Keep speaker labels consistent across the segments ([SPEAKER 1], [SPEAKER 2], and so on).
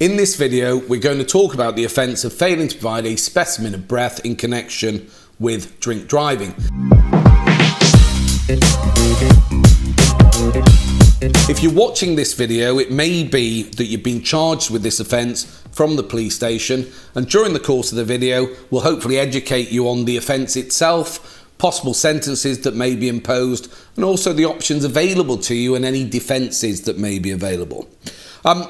[SPEAKER 1] In this video, we're going to talk about the offence of failing to provide a specimen of breath in connection with drink driving. If you're watching this video, it may be that you've been charged with this offence from the police station, and during the course of the video, we'll hopefully educate you on the offence itself, possible sentences that may be imposed, and also the options available to you and any defences that may be available.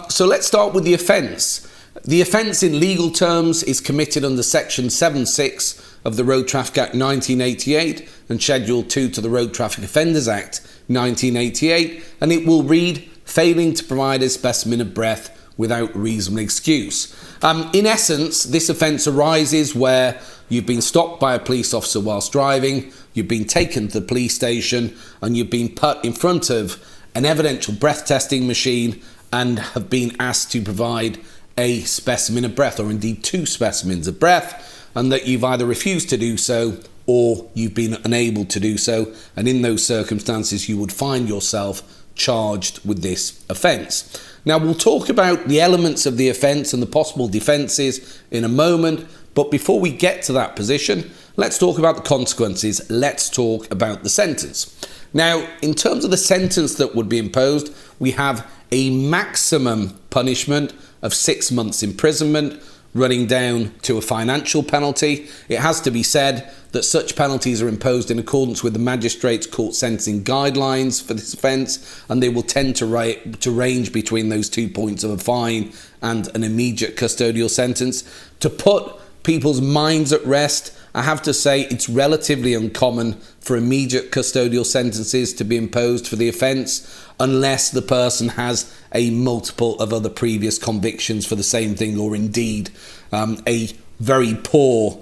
[SPEAKER 1] So let's start with the offence. The offence in legal terms is committed under section 7.6 of the Road Traffic Act 1988 and Schedule 2 to the Road Traffic Offenders Act 1988, and it will read, failing to provide a specimen of breath without reasonable excuse. In essence, this offence arises where you've been stopped by a police officer whilst driving, you've been taken to the police station, and you've been put in front of an evidential breath testing machine and have been asked to provide a specimen of breath, or indeed two specimens of breath, and that you've either refused to do so or you've been unable to do so, and in those circumstances you would find yourself charged with this offence. Now, we'll talk about the elements of the offence and the possible defences in a moment, but before we get to that position, let's talk about the consequences. Let's talk about the sentence. Now, in terms of the sentence that would be imposed, we have a maximum punishment of 6 months imprisonment, running down to a financial penalty. It has to be said that such penalties are imposed in accordance with the Magistrates' Court sentencing guidelines for this offence, and they will tend to range between those 2 points of a fine and an immediate custodial sentence. To put people's minds at rest, I have to say it's relatively uncommon for immediate custodial sentences to be imposed for the offence unless the person has a multiple of other previous convictions for the same thing, or indeed a very poor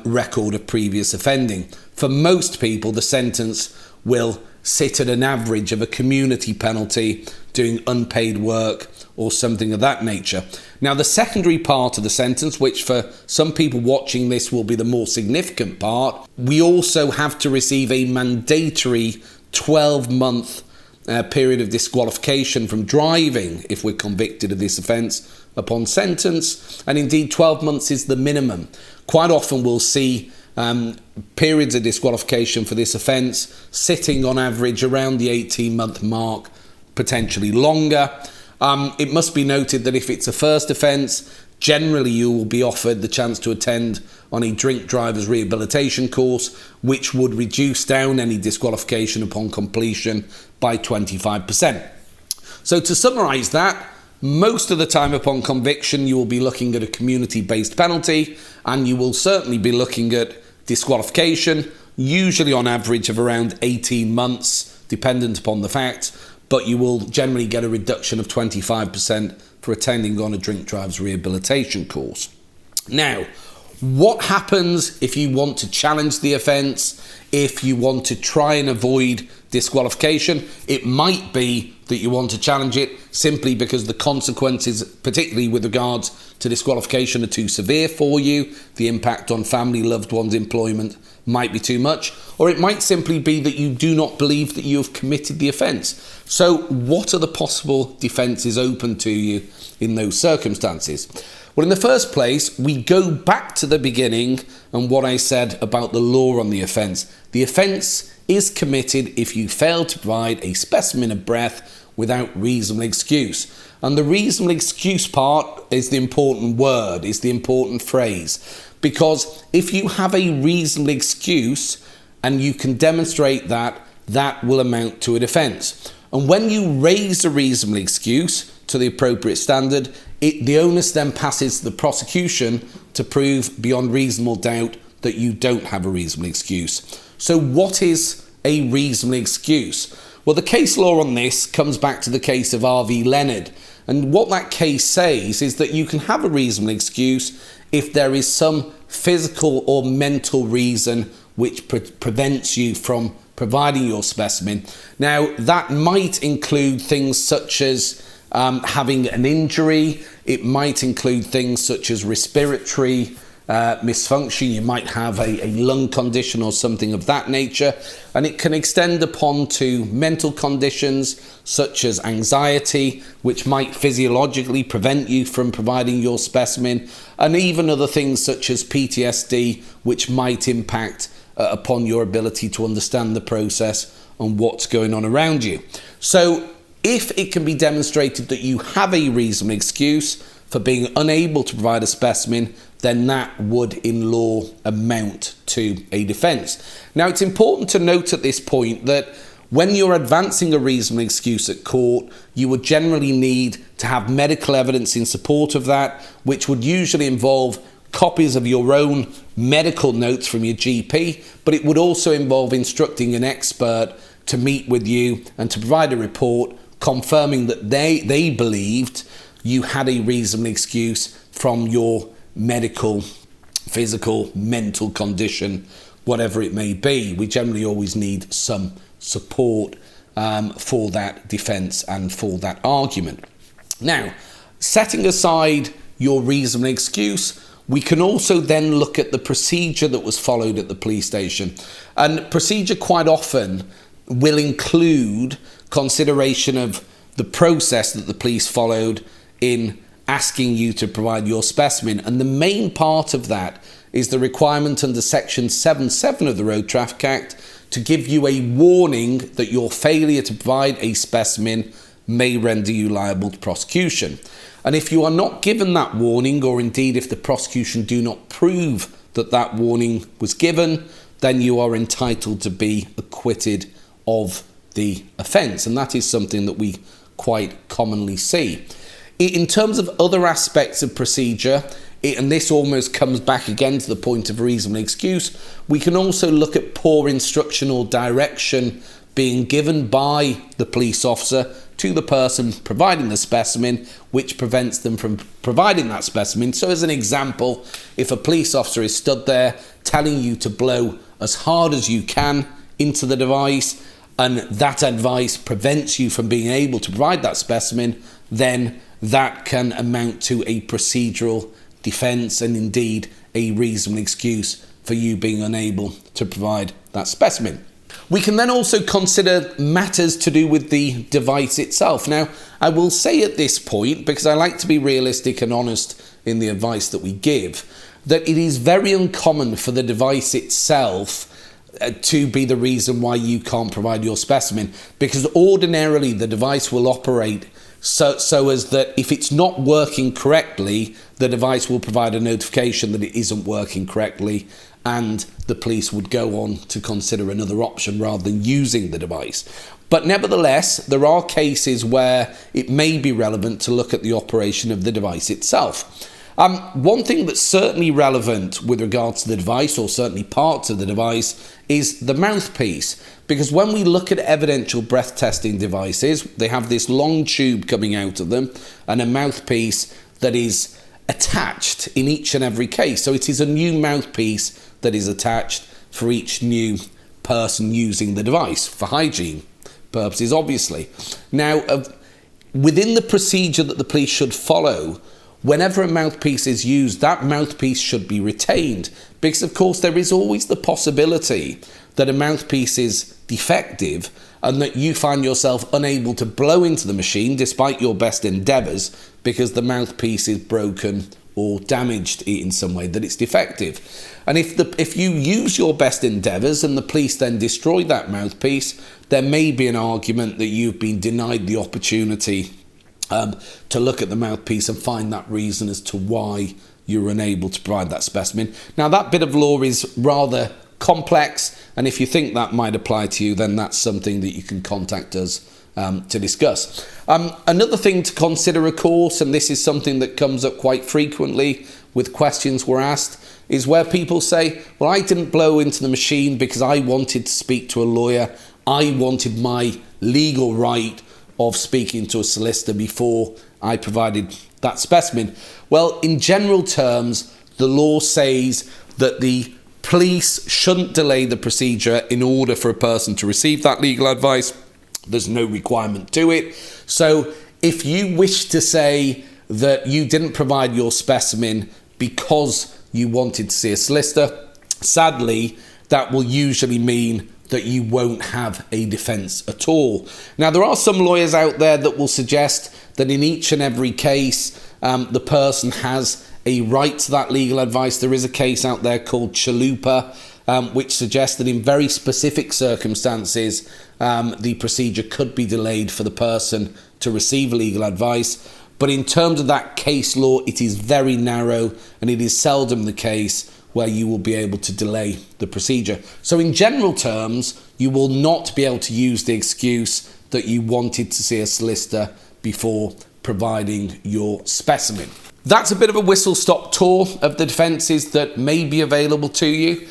[SPEAKER 1] record of previous offending. For most people, the sentence will sit at an average of a community penalty, doing unpaid work or something of that nature. Now, the secondary part of the sentence, which for some people watching this will be the more significant part, we also have to receive a mandatory 12-month period of disqualification from driving if we're convicted of this offence upon sentence, and indeed 12 months is the minimum. Quite often we'll see periods of disqualification for this offence sitting on average around the 18-month mark, potentially longer. It must be noted that if it's a first offence, generally you will be offered the chance to attend on a drink driver's rehabilitation course, which would reduce down any disqualification upon completion by 25%. So to summarise that, most of the time upon conviction you will be looking at a community-based penalty, and you will certainly be looking at disqualification, usually on average of around 18 months, dependent upon the facts, but you will generally get a reduction of 25% for attending on a drink driver's rehabilitation course. Now, what happens if you want to challenge the offence, if you want to try and avoid disqualification? It might be that you want to challenge it simply because the consequences, particularly with regards to disqualification, are too severe for you. The impact on family, loved ones, employment might be too much. Or it might simply be that you do not believe that you have committed the offence. So what are the possible defences open to you in those circumstances? Well, in the first place, we go back to the beginning and what I said about the law on the offence. The offence is committed if you fail to provide a specimen of breath without reasonable excuse. And the reasonable excuse part is the important word, is the important phrase. Because if you have a reasonable excuse and you can demonstrate that, that will amount to a defence. And when you raise a reasonable excuse to the appropriate standard, the onus then passes to the prosecution to prove beyond reasonable doubt that you don't have a reasonable excuse. So what is a reasonable excuse? Well, the case law on this comes back to the case of R.V. Leonard. And what that case says is that you can have a reasonable excuse if there is some physical or mental reason which prevents you from providing your specimen. Now, that might include things such as having an injury. It might include things such as respiratory misfunction. You might have a lung condition or something of that nature, and it can extend upon to mental conditions such as anxiety, which might physiologically prevent you from providing your specimen, and even other things such as PTSD, which might impact upon your ability to understand the process and what's going on around you. So if it can be demonstrated that you have a reasonable excuse for being unable to provide a specimen, then that would in law amount to a defence. Now, it's important to note at this point that when you're advancing a reasonable excuse at court, you would generally need to have medical evidence in support of that, which would usually involve copies of your own medical notes from your GP, but it would also involve instructing an expert to meet with you and to provide a report confirming that they believed you had a reasonable excuse from your medical, physical, mental condition, whatever it may be. We generally always need some support for that defence and for that argument. Now, setting aside your reasonable excuse, we can also then look at the procedure that was followed at the police station. And procedure quite often will include consideration of the process that the police followed in asking you to provide your specimen. And the main part of that is the requirement under Section 7.7 of the Road Traffic Act to give you a warning that your failure to provide a specimen may render you liable to prosecution. And if you are not given that warning, or indeed if the prosecution do not prove that that warning was given, then you are entitled to be acquitted of the offence. And that is something that we quite commonly see. In terms of other aspects of procedure, and this almost comes back again to the point of reasonable excuse, we can also look at poor instruction or direction being given by the police officer to the person providing the specimen, which prevents them from providing that specimen. So as an example, if a police officer is stood there telling you to blow as hard as you can into the device, and that advice prevents you from being able to provide that specimen, then that can amount to a procedural defence and indeed a reasonable excuse for you being unable to provide that specimen. We can then also consider matters to do with the device itself. Now, I will say at this point, because I like to be realistic and honest in the advice that we give, that it is very uncommon for the device itself to be the reason why you can't provide your specimen, because ordinarily the device will operate so as that if it's not working correctly, the device will provide a notification that it isn't working correctly, and the police would go on to consider another option rather than using the device. But nevertheless, there are cases where it may be relevant to look at the operation of the device itself. One thing that's certainly relevant with regards to the device, or certainly parts of the device, is the mouthpiece. Because when we look at evidential breath testing devices, they have this long tube coming out of them and a mouthpiece that is attached in each and every case. So it is a new mouthpiece that is attached for each new person using the device, for hygiene purposes, obviously. Now, within the procedure that the police should follow, whenever a mouthpiece is used, that mouthpiece should be retained, because of course there is always the possibility that a mouthpiece is defective and that you find yourself unable to blow into the machine despite your best endeavours because the mouthpiece is broken or damaged in some way, that it's defective. And if you use your best endeavours and the police then destroy that mouthpiece, there may be an argument that you've been denied the opportunity to look at the mouthpiece and find that reason as to why you're unable to provide that specimen. Now, that bit of law is rather complex, and if you think that might apply to you, then that's something that you can contact us to discuss. Another thing to consider, of course, and this is something that comes up quite frequently with questions we're asked, is where people say, well, I didn't blow into the machine because I wanted to speak to a lawyer. I wanted my legal right of speaking to a solicitor before I provided that specimen. Well, in general terms, the law says that the police shouldn't delay the procedure in order for a person to receive that legal advice. There's no requirement to it. So if you wish to say that you didn't provide your specimen because you wanted to see a solicitor. Sadly, that will usually mean that you won't have a defence at all. Now, there are some lawyers out there that will suggest that in each and every case, the person has a right to that legal advice. There is a case out there called Chalupa, which suggests that in very specific circumstances, the procedure could be delayed for the person to receive legal advice. But in terms of that case law, it is very narrow, and it is seldom the case where you will be able to delay the procedure. So in general terms, you will not be able to use the excuse that you wanted to see a solicitor before providing your specimen. That's a bit of a whistle-stop tour of the defences that may be available to you.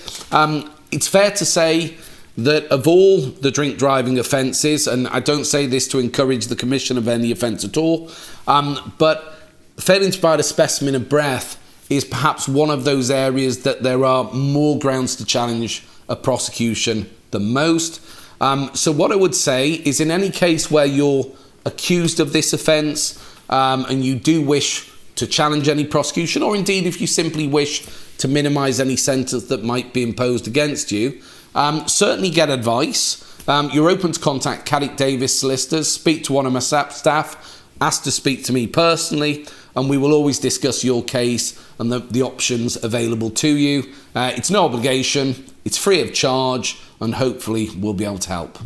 [SPEAKER 1] It's fair to say that of all the drink driving offences, and I don't say this to encourage the commission of any offence at all, but failing to provide a specimen of breath is perhaps one of those areas that there are more grounds to challenge a prosecution than most. So what I would say is, in any case where you're accused of this offence and you do wish to challenge any prosecution, or indeed if you simply wish to minimise any sentence that might be imposed against you, certainly get advice. You're open to contact Caddick Davis solicitors, speak to one of my staff, ask to speak to me personally, and we will always discuss your case and the options available to you. It's no obligation, it's free of charge, and hopefully we'll be able to help.